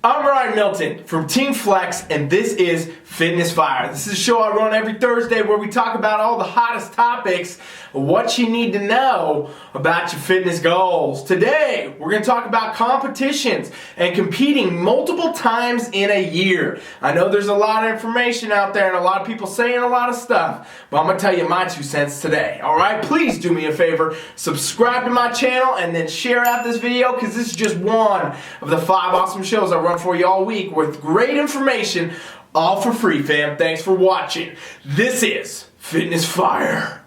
I'm Ryan Milton from TeamFFLEX, and this is Fitness Fire. This is a show I run every Thursday where we talk about all the hottest topics, what you need to know about your fitness goals. Today, we're going to talk about competitions and competing multiple times in a year. I know there's a lot of information out there and a lot of people saying a lot of stuff, but I'm going to tell you my 2 cents today. Alright, please do me a favor, subscribe to my channel and then share out this video because this is just one of the 5 awesome shows I run for you all week with great information, all for free, fam. Thanks for watching. This is Fitness Fire.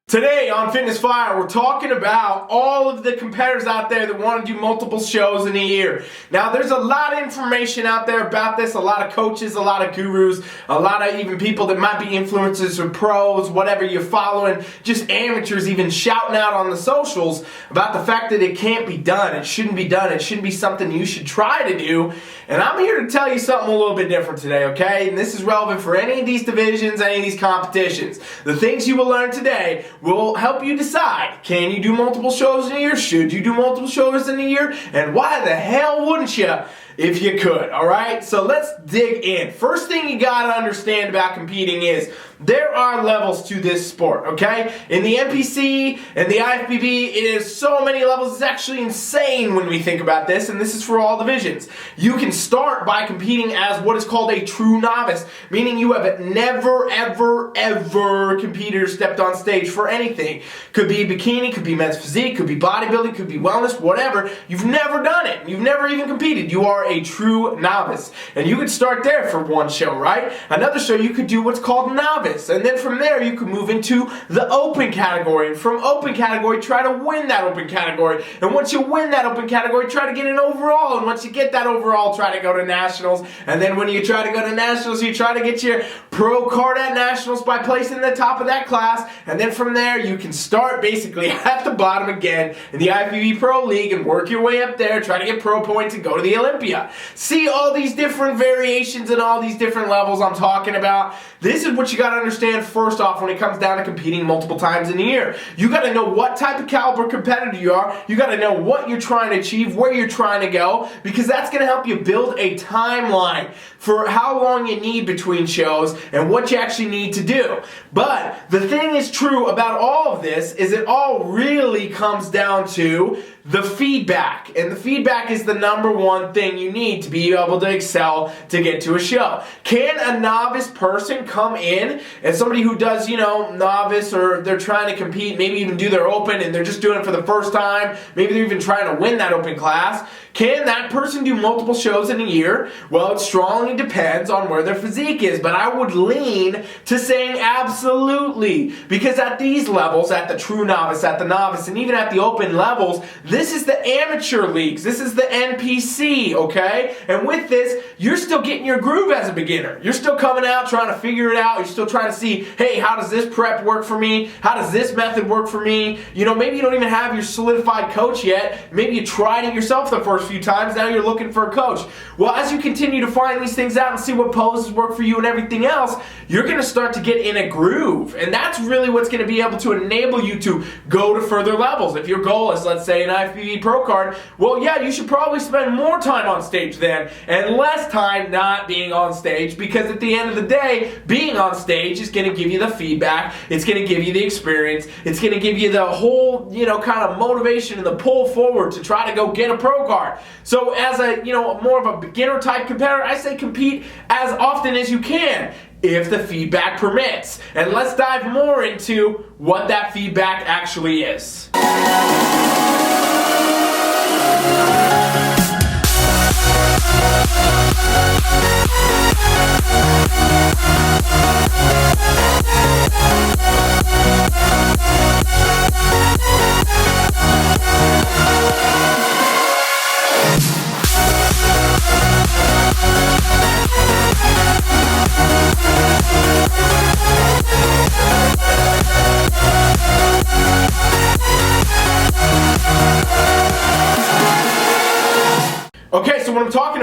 Today on Fitness Fire, we're talking about all of the competitors out there that want to do multiple shows in a year. Now, there's a lot of information out there about this, a lot of coaches, a lot of gurus, a lot of even people that might be influencers or pros, whatever you're following, just amateurs even shouting out on the socials about the fact that it can't be done, it shouldn't be done, it shouldn't be something you should try to do. And I'm here to tell you something a little bit different today, okay? And this is relevant for any of these divisions, any of these competitions. The things you will learn today will help you decide, can you do multiple shows in a year? Should you do multiple shows in a year? And why the hell wouldn't you if you could, alright? So let's dig in. First thing you gotta understand about competing is there are levels to this sport, okay? In the Npc and the Ifbb, it is so many levels, it's actually insane when we think about this, and this is for all divisions. You can start by competing as what is called a true novice, meaning you have never, ever competed or stepped on stage for anything. Could be bikini, could be men's physique, could be bodybuilding, could be wellness, whatever. You've never done it. You've never even competed. You are a true novice. And you could start there for one show, right? Another show you could do what's called novice. And then from there you could move into the open category. And from open category, try to win that open category. And once you win that open category, try to get an overall. And once you get that overall, try to go to nationals. And then when you try to go to nationals, you try to get your pro card at nationals by placing the top of that class. And then from there, you can start basically at the bottom again in the Ifbb Pro League and work your way up there, try to get pro points and go to the Olympia. See all these different variations and all these different levels I'm talking about? This is what you got to understand first off when it comes down to competing multiple times in a year. You got to know what type of caliber competitor you are. You got to know what you're trying to achieve, where you're trying to go, because that's going to help you build a timeline for how long you need between shows and what you actually need to do. But the thing is true about all of this is it all really comes down to the feedback. And the feedback is the #1 thing you need to be able to excel to get to a show. Can a novice person come in and somebody who does, novice or they're trying to compete, maybe even do their open and they're just doing it for the first time, maybe they're even trying to win that open class, can that person do multiple shows in a year? Well, it strongly depends on where their physique is, but I would lean to saying absolutely, because at these levels, at the true novice, at the novice, and even at the open levels, this is the amateur leagues. This is the NPC, okay? And with this, you're still getting your groove as a beginner. You're still coming out trying to figure it out. You're still trying to see, hey, how does this prep work for me? How does this method work for me? Maybe you don't even have your solidified coach yet. Maybe you tried it yourself the first few times. Now you're looking for a coach. Well, as you continue to find these things out and see what poses work for you and everything else, you're going to start to get in a groove. And that's really what's going to be able to enable you to go to further levels. If your goal is, let's say, an Ifbb Pro card, well, yeah, you should probably spend more time on stage then and less time not being on stage, because at the end of the day, being on stage is going to give you the feedback, it's going to give you the experience, it's going to give you the whole, kind of motivation and the pull forward to try to go get a pro card. So as a, more of a beginner type competitor, I say compete as often as you can if the feedback permits. And let's dive more into what that feedback actually is.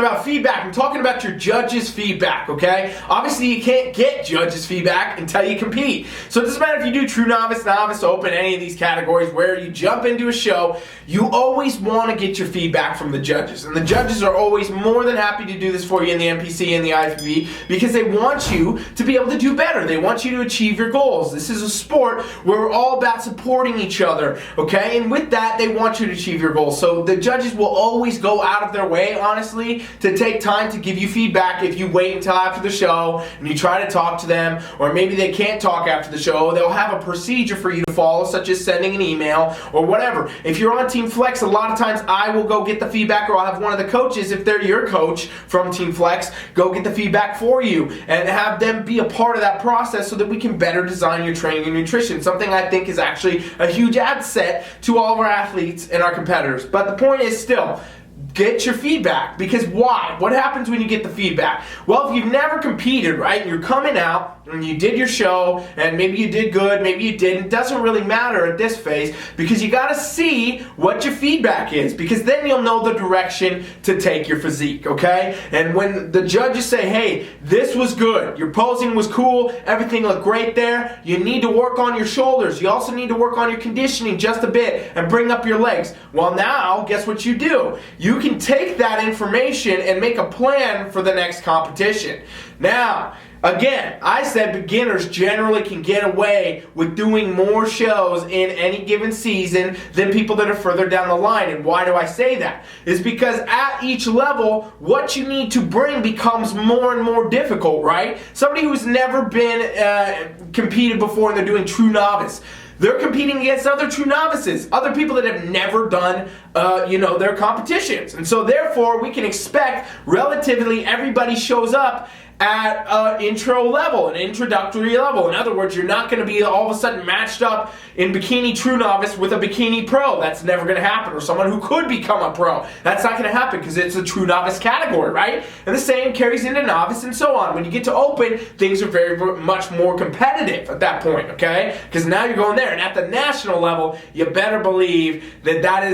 about feedback. I'm talking about your judges' feedback, okay? Obviously, you can't get judges' feedback until you compete. So it doesn't matter if you do true novice, novice, open, any of these categories where you jump into a show, you always want to get your feedback from the judges. And the judges are always more than happy to do this for you in the NPC and the Ifbb because they want you to be able to do better. They want you to achieve your goals. This is a sport where we're all about supporting each other, okay? And with that, they want you to achieve your goals. So the judges will always go out of their way, honestly, to take time to give you feedback if you wait until after the show and you try to talk to them, or maybe they can't talk after the show. They'll have a procedure for you to follow, such as sending an email or whatever. If you're on TeamFFLEX, a lot of times I will go get the feedback, or I'll have one of the coaches, if they're your coach from TeamFFLEX, go get the feedback for you and have them be a part of that process so that we can better design your training and nutrition. Something I think is actually a huge asset to all of our athletes and our competitors. But the point is still, get your feedback. Because why? What happens when you get the feedback? Well, if you've never competed, right, and you're coming out and you did your show and maybe you did good, maybe you didn't, doesn't really matter at this phase, because you got to see what your feedback is, because then you'll know the direction to take your physique, okay? And when the judges say, hey, this was good, your posing was cool, everything looked great there, you need to work on your shoulders, you also need to work on your conditioning just a bit and bring up your legs. Well, now, guess what you do? You can take that information and make a plan for the next competition. Now, again, I said beginners generally can get away with doing more shows in any given season than people that are further down the line. And why do I say that? It's because at each level, what you need to bring becomes more and more difficult, right? Somebody who's never been competed before and they're doing true novice, they're competing against other true novices, other people that have never done, their competitions. And so therefore, we can expect relatively everybody shows up at an intro level, an introductory level. In other words, you're not going to be all of a sudden matched up in bikini true novice with a bikini pro. That's never going to happen. Or someone who could become a pro. That's not going to happen because it's a true novice category, right? And the same carries into novice and so on. When you get to open, things are very much more competitive at that point, okay? Because now you're going there. And at the national level, you better believe that that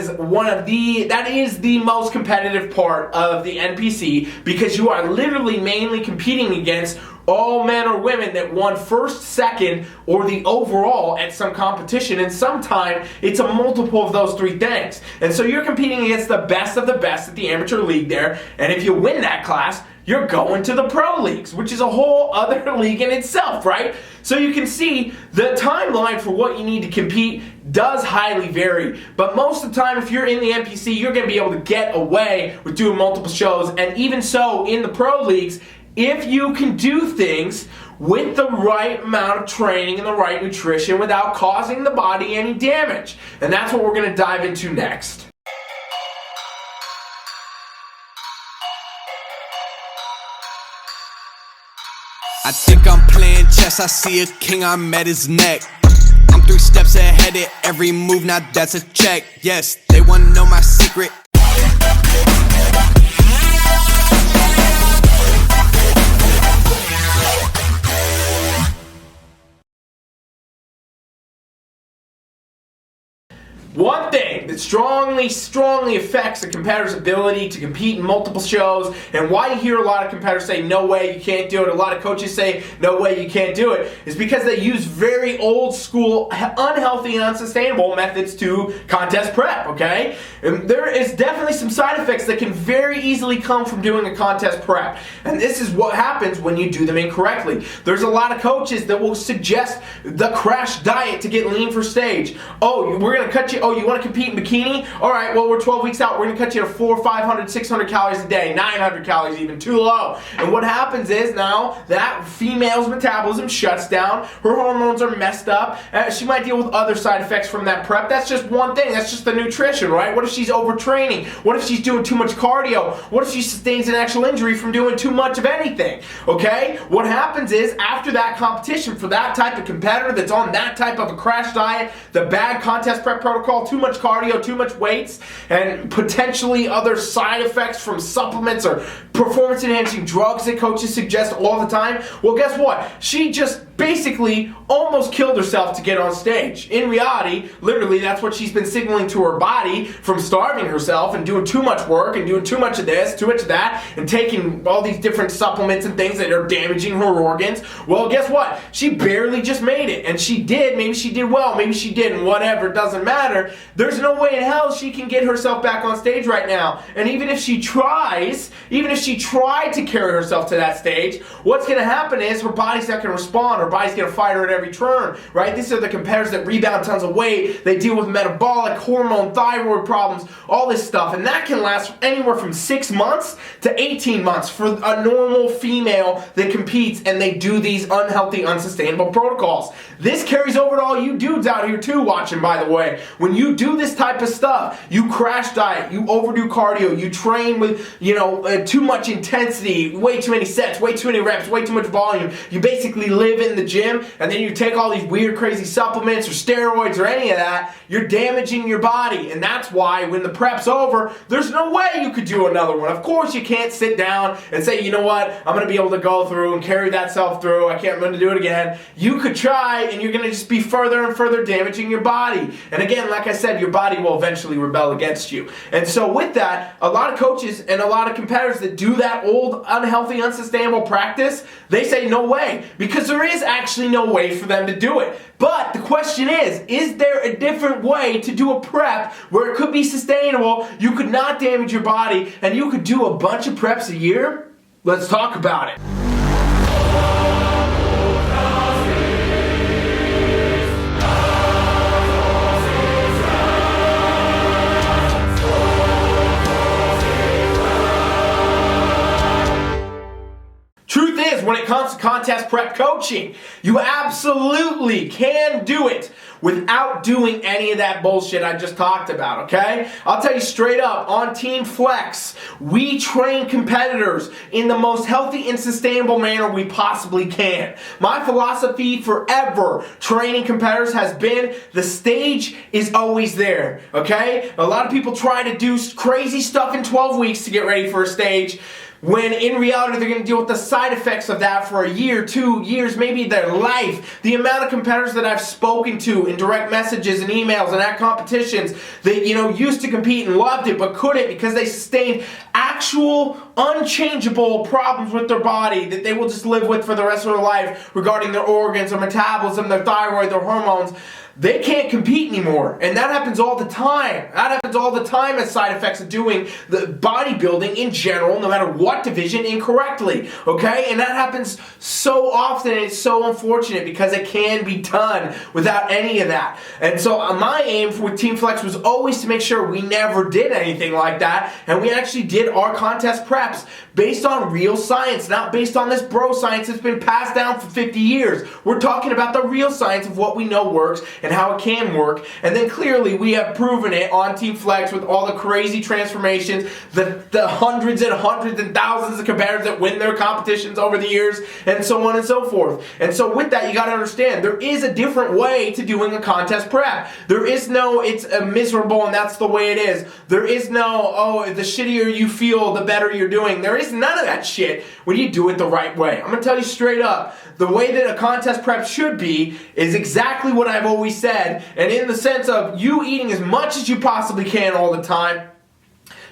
is the most competitive part of the NPC, because you are literally mainly competing against all men or women that won first, second, or the overall at some competition, and sometimes it's a multiple of those three things. And so you're competing against the best of the best at the amateur league there, and if you win that class, you're going to the pro leagues, which is a whole other league in itself, right? So you can see the timeline for what you need to compete does highly vary. But most of the time, if you're in the NPC, you're going to be able to get away with doing multiple shows. And even so, in the pro leagues, if you can do things with the right amount of training and the right nutrition without causing the body any damage. And that's what we're going to dive into next. I think I'm playing chess, I see a king, I'm at his neck. I'm 3 steps ahead at every move, now that's a check. Yes, they wanna know my secret. One thing that strongly affects a competitor's ability to compete in multiple shows, and why you hear a lot of competitors say, no way, you can't do it, a lot of coaches say, no way, you can't do it, is because they use very old school, unhealthy and unsustainable methods to contest prep, okay? And there is definitely some side effects that can very easily come from doing a contest prep. And this is what happens when you do them incorrectly. There's a lot of coaches that will suggest the crash diet to get lean for stage. Oh, we're going to cut you. Oh, you want to compete in bikini? All right, well, we're 12 weeks out. We're going to cut you to 400, 500, 600 calories a day, 900 calories even, too low. And what happens is now that female's metabolism shuts down. Her hormones are messed up. She might deal with other side effects from that prep. That's just one thing. That's just the nutrition, right? What if she's overtraining? What if she's doing too much cardio? What if she sustains an actual injury from doing too much of anything? Okay? What happens is after that competition, for that type of competitor that's on that type of a crash diet, the bad contest prep protocol, too much cardio, too much weights, and potentially other side effects from supplements or performance enhancing drugs that coaches suggest all the time, well, guess what? She just basically almost killed herself to get on stage. In reality, literally, that's what she's been signaling to her body from starving herself and doing too much work and doing too much of this, too much of that, and taking all these different supplements and things that are damaging her organs. Well, guess what? She barely just made it. And she did. Maybe she did well. Maybe she didn't. Whatever. It doesn't matter. There's no way in hell she can get herself back on stage right now. And even if she tries, even if she tried to carry herself to that stage, what's going to happen is her body's not going to respond. Her body's going to fight her at every turn, right? These are the competitors that rebound tons of weight. They deal with metabolic, hormone, thyroid problems, all this stuff. And that can last anywhere from 6 months to 18 months for a normal female that competes and they do these unhealthy, unsustainable protocols. This carries over to all you dudes out here too watching, by the way. When you do this type of stuff, you crash diet, you overdo cardio, you train with, too much intensity, way too many sets, way too many reps, way too much volume. You basically live in the gym and then you take all these weird, crazy supplements or steroids or any of that, you're damaging your body. And that's why when the prep's over, there's no way you could do another one. Of course, you can't sit down and say, you know what, I'm going to be able to go through and carry that self through. I'm going to do it again. You could try and you're going to just be further and further damaging your body. And again, like I said, your body will eventually rebel against you. And so with that, a lot of coaches and a lot of competitors that do that old, unhealthy, unsustainable practice, they say no way, because there is actually no way for them to do it. But the question is there a different way to do a prep where it could be sustainable, you could not damage your body, and you could do a bunch of preps a year? Let's talk about it. Truth is, when it comes to contest prep coaching, you absolutely can do it without doing any of that bullshit I just talked about, okay? I'll tell you straight up, on TeamFFLEX, we train competitors in the most healthy and sustainable manner we possibly can. My philosophy forever training competitors has been the stage is always there, okay? A lot of people try to do crazy stuff in 12 weeks to get ready for a stage, when in reality they're going to deal with the side effects of that for a year, 2 years, maybe their life. The amount of competitors that I've spoken to in direct messages and emails and at competitions that, used to compete and loved it but couldn't because they sustained actual unchangeable problems with their body that they will just live with for the rest of their life regarding their organs, their metabolism, their thyroid, their hormones. They can't compete anymore. And that happens all the time. That happens all the time as side effects of doing the bodybuilding in general, no matter what division, incorrectly. Okay? And that happens so often, and it's so unfortunate because it can be done without any of that. And so my aim with TeamFFLEX was always to make sure we never did anything like that, and we actually did our contest preps based on real science, not based on this bro science that's been passed down for 50 years. We're talking about the real science of what we know works and how it can work. And then clearly we have proven it on TeamFFLEX with all the crazy transformations, the hundreds and hundreds and thousands of competitors that win their competitions over the years, and so on and so forth. And so with that, you got to understand, there is a different way to doing a contest prep. There is no, it's miserable and that's the way it is. There is no, oh, the shittier you feel, the better you're doing. There is none of that shit when you do it the right way. I'm going to tell you straight up, the way that a contest prep should be is exactly what I've always said, and in the sense of you eating as much as you possibly can all the time,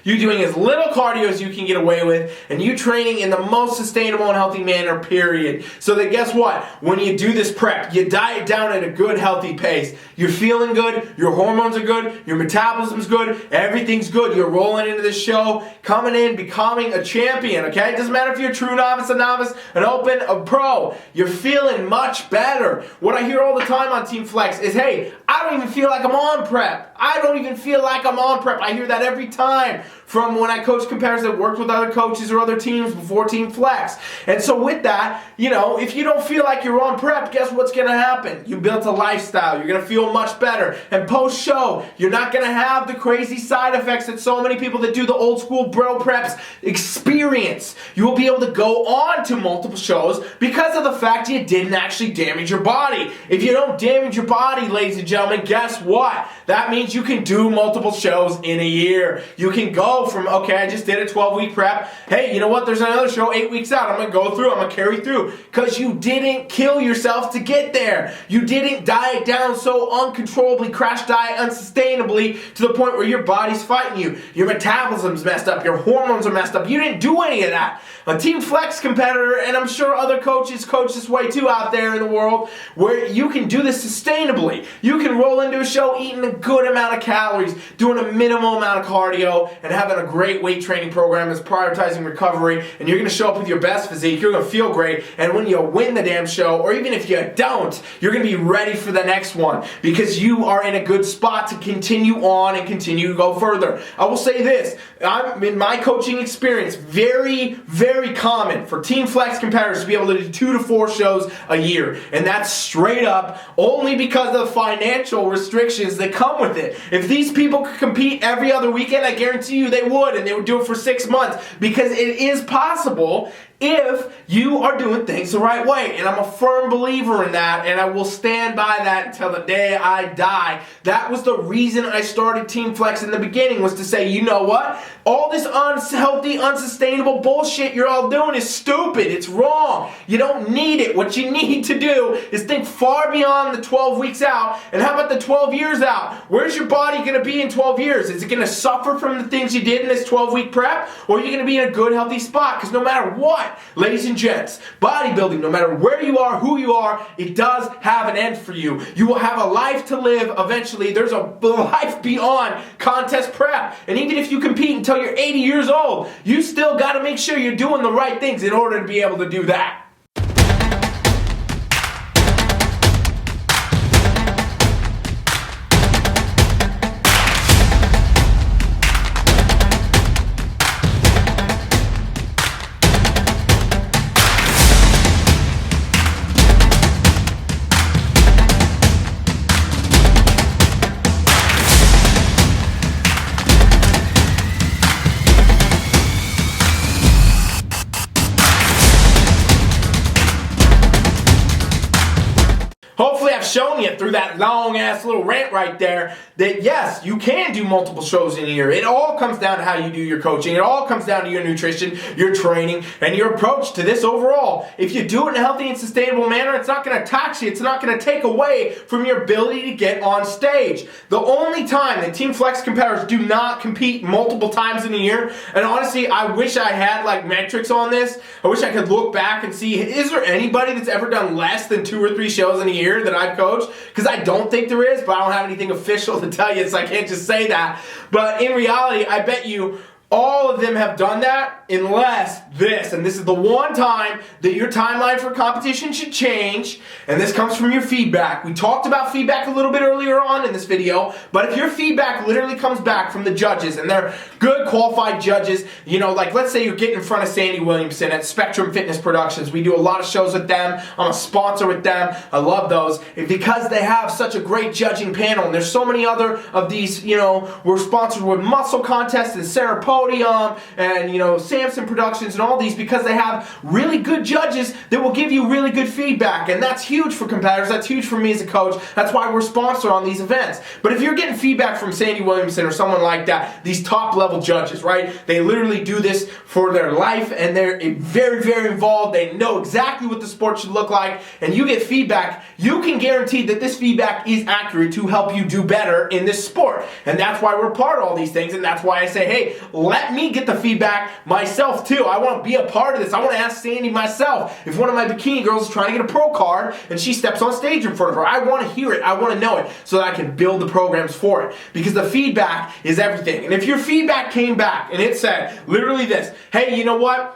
you doing as little cardio as you can get away with, and you training in the most sustainable and healthy manner, period. So that guess what? When you do this prep, you diet down at a good, healthy pace. You're feeling good, your hormones are good, your metabolism's good, everything's good. You're rolling into this show, coming in, becoming a champion, okay? It doesn't matter if you're a true novice, an open, a pro. You're feeling much better. What I hear all the time on TeamFFLEX is, hey, I don't even feel like I'm on prep. I don't even feel like I'm on prep. I hear that every time from when I coach competitors that worked with other coaches or other teams before TeamFFLEX. And so with that, if you don't feel like you're on prep, guess what's going to happen? You built a lifestyle. You're going to feel much better. And post-show, you're not going to have the crazy side effects that so many people that do the old school bro preps experience. You will be able to go on to multiple shows because of the fact you didn't actually damage your body. If you don't damage your body, ladies and gentlemen, guess what? That means you can do multiple shows in a year. You can go go from, okay, I just did a 12-week prep. Hey, you know what? There's another show 8 weeks out. I'm going to go through. I'm going to carry through. Because you didn't kill yourself to get there. You didn't diet down so uncontrollably, crash diet unsustainably to the point where your body's fighting you. Your metabolism's messed up. Your hormones are messed up. You didn't do any of that. A TeamFFLEX competitor, and I'm sure other coaches coach this way too out there in the world, where you can do this sustainably. You can roll into a show eating a good amount of calories, doing a minimal amount of cardio, and having a great weight training program that's prioritizing recovery, and you're going to show up with your best physique, you're going to feel great, and when you win the damn show, or even if you don't, you're going to be ready for the next one, because you are in a good spot to continue on and continue to go further. I will say this, in my coaching experience, very, very common for TeamFFLEX competitors to be able to do 2 to 4 shows a year, and that's straight up only because of the financial restrictions that come with it. If these people could compete every other weekend, I guarantee you they would, and they would do it for 6 months, because it is possible if you are doing things the right way. And I'm a firm believer in that, and I will stand by that until the day I die. That was the reason I started TeamFFLEX in the beginning, was to say, you know what? All this unhealthy, unsustainable bullshit you're all doing is stupid. It's wrong. You don't need it. What you need to do is think far beyond the 12 weeks out, and how about the 12 years out? Where's your body going to be in 12 years? Is it going to suffer from the things you did in this 12-week prep, or are you going to be in a good, healthy spot? Because no matter what, ladies and gents, bodybuilding, no matter where you are, who you are, it does have an end for you. You will have a life to live eventually. There's a life beyond contest prep. And even if you compete until you're 80 years old, you still got to make sure you're doing the right things in order to be able to do that. Hopefully I've shown you through that long-ass little rant right there that yes, you can do multiple shows in a year. It all comes down to how you do your coaching. It all comes down to your nutrition, your training, and your approach to this overall. If you do it in a healthy and sustainable manner, it's not going to tax you. It's not going to take away from your ability to get on stage. The only time that TeamFFLEX competitors do not compete multiple times in a year, and honestly, I wish I had like metrics on this. I wish I could look back and see, is there anybody that's ever done less than 2 or 3 shows in a year that I've coached? Because I don't think there is, but I don't have anything official to tell you, so I can't just say that. But in reality, I bet you all of them have done that, unless this, and this is the one time that your timeline for competition should change, and this comes from your feedback. We talked about feedback a little bit earlier on in this video, but if your feedback literally comes back from the judges, and they're good qualified judges, you know, like let's say you're getting in front of Sandy Williamson at Spectrum Fitness Productions. We do a lot of shows with them. I'm a sponsor with them. I love those. And because they have such a great judging panel, and there's so many other of these, you know, we're sponsored with Muscle Contest and Sarah Podium, and you know, Samson Productions and all these, because they have really good judges that will give you really good feedback, and that's huge for competitors. That's huge for me as a coach. That's why we're sponsored on these events. But if you're getting feedback from Sandy Williamson or someone like that, these top level judges, right? They literally do this for their life, and they're very, very involved. They know exactly what the sport should look like, and you get feedback. You can guarantee that this feedback is accurate to help you do better in this sport, and that's why we're part of all these things, and that's why I say, hey, let me get the feedback myself too. I want to be a part of this. I want to ask Sandy myself. If one of my bikini girls is trying to get a pro card and she steps on stage in front of her, I want to hear it. I want to know it so that I can build the programs for it, because the feedback is everything. And if your feedback came back and it said literally this, hey, you know what?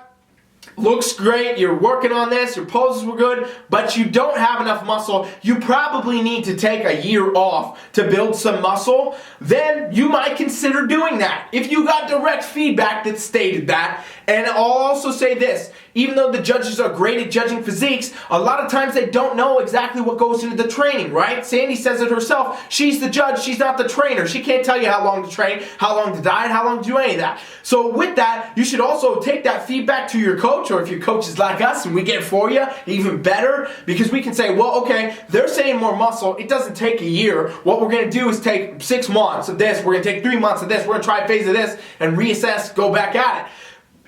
Looks great, you're working on this, your poses were good, but you don't have enough muscle, you probably need to take a year off to build some muscle, then you might consider doing that. If you got direct feedback that stated that, And I'll also say this, even though the judges are great at judging physiques, a lot of times they don't know exactly what goes into the training, right? Sandy says it herself. She's the judge, she's not the trainer. She can't tell you how long to train, how long to diet, how long to do any of that. So with that, you should also take that feedback to your coach, or if your coach is like us and we get it for you, even better, because we can say, well, okay, they're saying more muscle. It doesn't take a year. What we're going to do is take 6 months of this. We're going to take 3 months of this. We're going to try a phase of this and reassess, go back at it.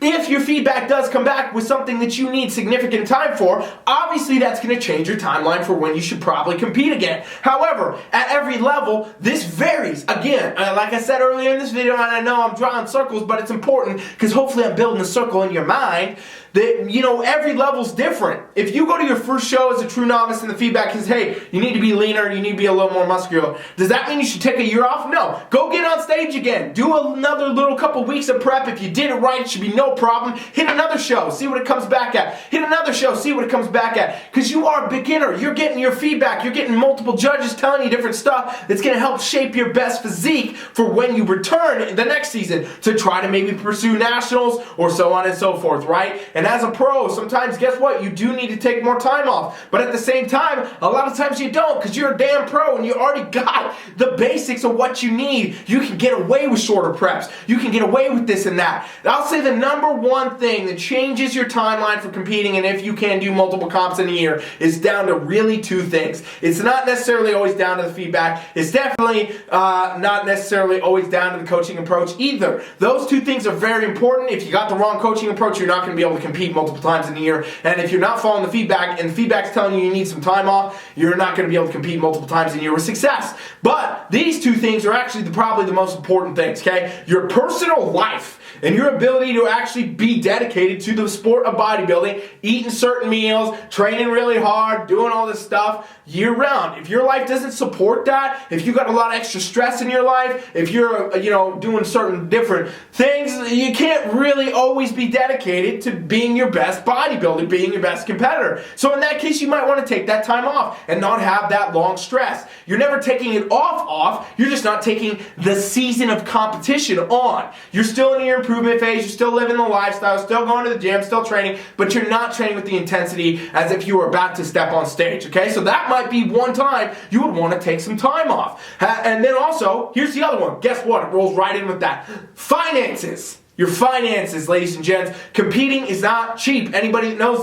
If your feedback does come back with something that you need significant time for, obviously that's going to change your timeline for when you should probably compete again. However, at every level, this varies. Again, like I said earlier in this video, and I know I'm drawing circles, but it's important because hopefully I'm building a circle in your mind that, you know, every level's different. If you go to your first show as a true novice and the feedback is, hey, you need to be leaner, you need to be a little more muscular, does that mean you should take a year off? No. Go get on stage again. Do another little couple weeks of prep. If you did it right, it should be no problem. Hit another show, see what it comes back at. Hit another show, see what it comes back at. Because you are a beginner. You're getting your feedback. You're getting multiple judges telling you different stuff that's going to help shape your best physique for when you return the next season to try to maybe pursue nationals or so on and so forth, right? And as a pro, sometimes, guess what? You do need to take more time off. But at the same time, a lot of times you don't, because you're a damn pro and you already got the basics of what you need. You can get away with shorter preps. You can get away with this and that. I'll say the number one thing that changes your timeline for competing, and if you can do multiple comps in a year, is down to really 2 things. It's not necessarily always down to the feedback. It's definitely not necessarily always down to the coaching approach either. Those 2 things are very important. If you got the wrong coaching approach, you're not going to be able to compete multiple times in a year. And if you're not following the feedback and the feedback's telling you you need some time off, you're not going to be able to compete multiple times in a year with success. But these 2 things are actually probably the most important things, okay? Your personal life and your ability to actually be dedicated to the sport of bodybuilding, eating certain meals, training really hard, doing all this stuff year round. If your life doesn't support that, if you got a lot of extra stress in your life, if you're, doing certain different things, you can't really always be dedicated to being your best bodybuilder, being your best competitor. So in that case, you might want to take that time off and not have that long stress. You're never taking it off, you're just not taking the season of competition on. You're still in your improvement phase, you're still living the lifestyle, still going to the gym, still training, but you're not training with the intensity as if you were about to step on stage, okay? So that might be one time you would want to take some time off. And then also, here's the other one. Guess what? It rolls right in with that. Finances. Your finances, ladies and gents. Competing is not cheap. Anybody that knows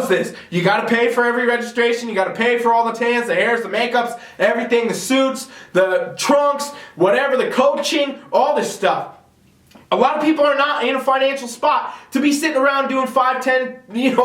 this. You got to pay for every registration. You got to pay for all the tans, the hairs, the makeups, everything, the suits, the trunks, whatever, the coaching, all this stuff. A lot of people are not in a financial spot to be sitting around doing 5, 10,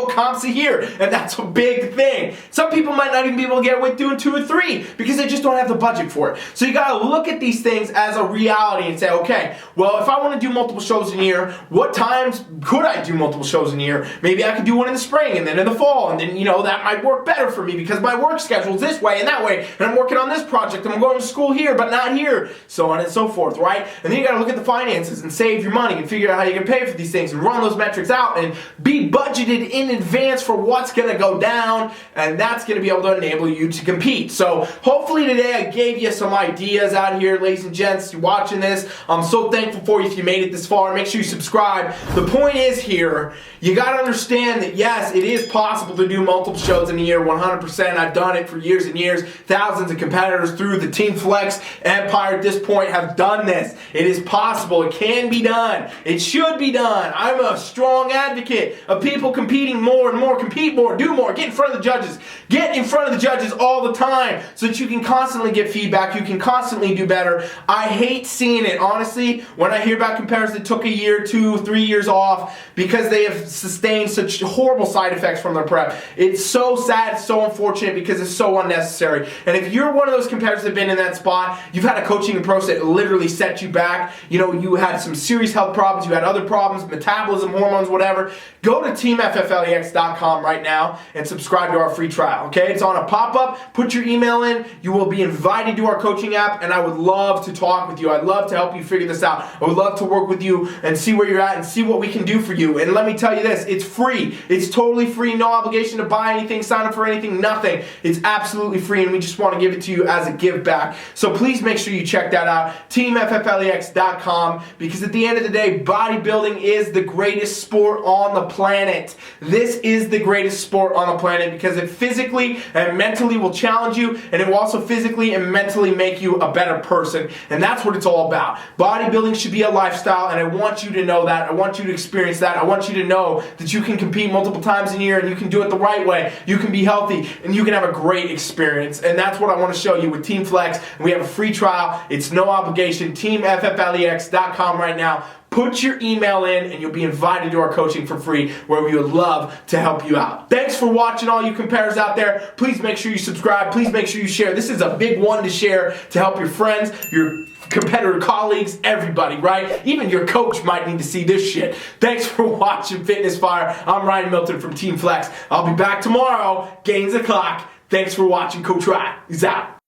comps a year, and that's a big thing. Some people might not even be able to get away with doing 2 or 3 because they just don't have the budget for it. So you got to look at these things as a reality and say, okay, well, if I want to do multiple shows in a year, what times could I do multiple shows in a year? Maybe I could do one in the spring and then in the fall, and then, that might work better for me because my work schedule is this way and that way, and I'm working on this project, and I'm going to school here, but not here, so on and so forth, right? And then you got to look at the finances and save your money and figure out how you can pay for these things and run those metrics out and be budgeted in advance for what's going to go down, and that's going to be able to enable you to compete. So hopefully today I gave you some ideas out here, ladies and gents. You're watching this. I'm so thankful for you if you made it this far. Make sure you subscribe. The point is here, you got to understand that yes, it is possible to do multiple shows in a year, 100%. I've done it for years and years. Thousands of competitors through the TeamFFLEX empire at this point have done this. It is possible. It can be done. It should be done. I'm a strong advocate of people competing more and more, compete more, do more, get in front of the judges. Get in front of the judges all the time so that you can constantly get feedback, you can constantly do better. I hate seeing it, honestly, when I hear about competitors that took a year, 2, 3 years off because they have sustained such horrible side effects from their prep. It's so sad, it's so unfortunate because it's so unnecessary. And if you're one of those competitors that have been in that spot, you've had a coaching approach that literally set you back, you had some serious health problems, you had other problems, metabolism, hormones, whatever, go to TeamFFLEX.com right now and subscribe to our free trial, okay? It's on a pop-up. Put your email in. You will be invited to our coaching app, and I would love to talk with you. I'd love to help you figure this out. I would love to work with you and see where you're at and see what we can do for you. And let me tell you this, it's free. It's totally free, no obligation to buy anything, sign up for anything, nothing. It's absolutely free, and we just want to give it to you as a give back. So please make sure you check that out, TeamFFLEX.com, because at the the end of the day, bodybuilding is the greatest sport on the planet. This is the greatest sport on the planet because it physically and mentally will challenge you, and it will also physically and mentally make you a better person. And that's what it's all about. Bodybuilding should be a lifestyle, and I want you to know that. I want you to experience that. I want you to know that you can compete multiple times a year, and you can do it the right way. You can be healthy, and you can have a great experience. And that's what I want to show you with TeamFFLEX. And we have a free trial. It's no obligation. TeamFFLEX.com right now. Put your email in and you'll be invited to our coaching for free, where we would love to help you out. Thanks for watching, all you competitors out there. Please make sure you subscribe. Please make sure you share. This is a big one to share to help your friends, your competitor colleagues, everybody, right? Even your coach might need to see this shit. Thanks for watching Fitness Fire. I'm Ryan Milton from TeamFFLEX. I'll be back tomorrow. Gains the clock. Thanks for watching. Coach Ryan. He's out.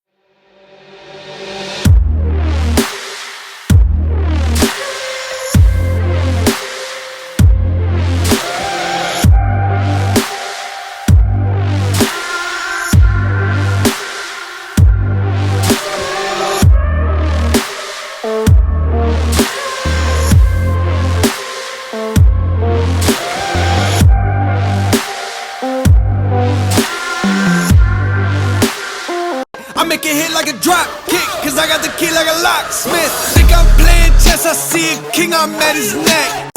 I make it hit like a drop kick, cause I got the key like a locksmith. Think I'm playing chess, I see a king, I'm at his neck.